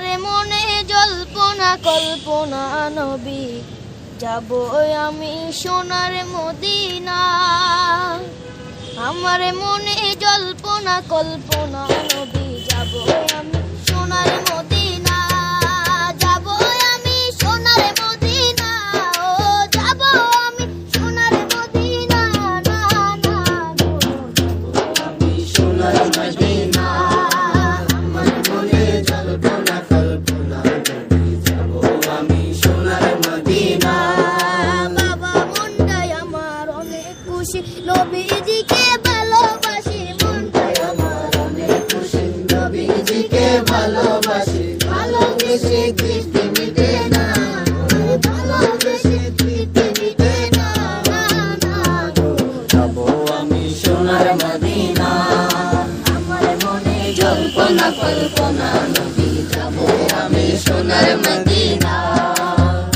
আমারে মনে জল্পনা কল্পনা নবী, যাব আমি সোনার মদিনা। আমারে মনে জল্পনা কল্পনা নবী, যাব আমি সোনার মদিনা। যাব আমি সোনার মদিনা, ও যাব আমি সোনার মদিনা। না না গো, আমি সোনার মদিনা। আমার মনে জল্পনা কল্পনা নবী, যাব আমি সোনার মদিনা। বাবা মনটাই আমার অনেক খুশি, নবীজিকে ভালোবাসি। মনটাই আমার অনেক খুশি, নবীজিকে ভালোবাসি। ভালোবেসে তৃপ্তি মিটে না, ভালোবেসে তৃপ্তি মিটে না। না না গো, যাব আমি সোনার মদিনা। আমার মনে জল্পনা কল্পনা নবী, যাব আমি সোনার মদিনা।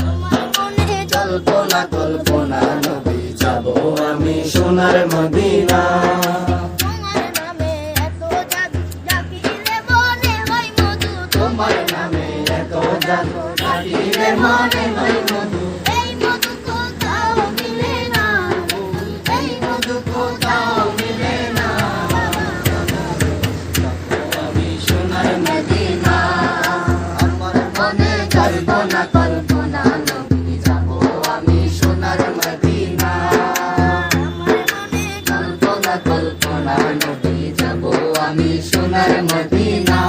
আমার মনে জল্পনা কল্পনা নবী, যাব আমি সোনার মদিনা। তোমার নামে এত জাদু, ডাকিলে মনে হয় মধু। তোমার নামে এত জাদু, ডাকিলে মনে হয় মধু। এই মধু কোথাও মিলে না, এই মধু কোথাও মিলে না। আমি সোনার মদিনা। আমার মনে জল্পনা কল্পনা নবী, যাব আমি সোনার মদিনা। আমার মনে জল্পনা কল্পনা নবী, যাব আমি সোনার মদিনা।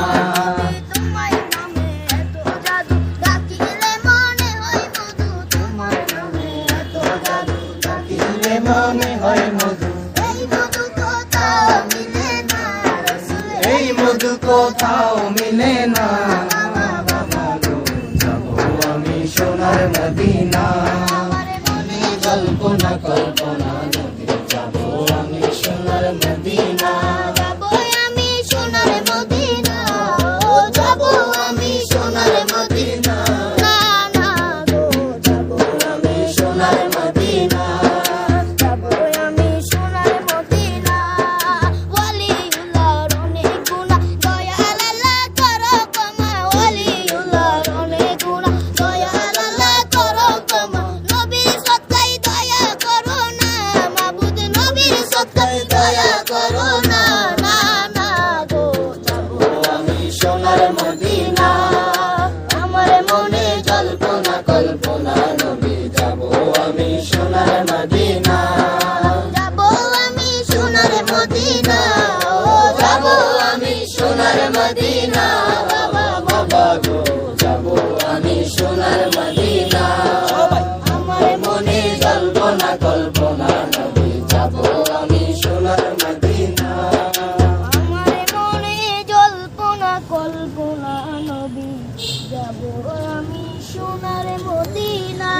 তোমার নামে এত জাদু, ডাকিলে মনে হয় মধু। তোমার নামে এত জাদু, ডাকিলে মনে হয় মধু। এই মধু কোথাও মিলে না, রাসূলের এই মধু কোথাও মিলে না। যাব আমি সোনার মদিনা। আমার মনে কল্পনা কল্পনা নবী, যাব আমি সোনার মদিনা। যাব আমি সোনার মদিনা, ও যাব আমি সোনার মদিনা। না না গো, যাব আমি সোনার মদিনা। যাব আমি সোনার মদিনা। ওয়ালিউল্লাহর অনেক গুনাহ, দয়াল আল্লাহ করো ক্ষমা। ওয়ালিউল্লাহর অনেক গুনাহ, দয়াল আল্লাহ করো ক্ষমা। নবীর সৎকায় দয়া করো না, মাবুদ নবীর সৎকায় দয়া করো না। না না গো, যাব আমি সোনার মদিনা। আমার মনে জল্পনা কল্পনা নবী, যাব আমি সোনার মদিনা। যাব আমি সোনার মদিনা, ও যাব আমি সোনার মদিনা। বাবা বাবা গো, যাব আমি সোনার মদিনা। আমার মনে জল্পনা কল্পনা নবী, যাব আমি সোনার মদিনা। আমার মনে জল্পনা কল্পনা নবী, যাব আমি সোনার মদিনা।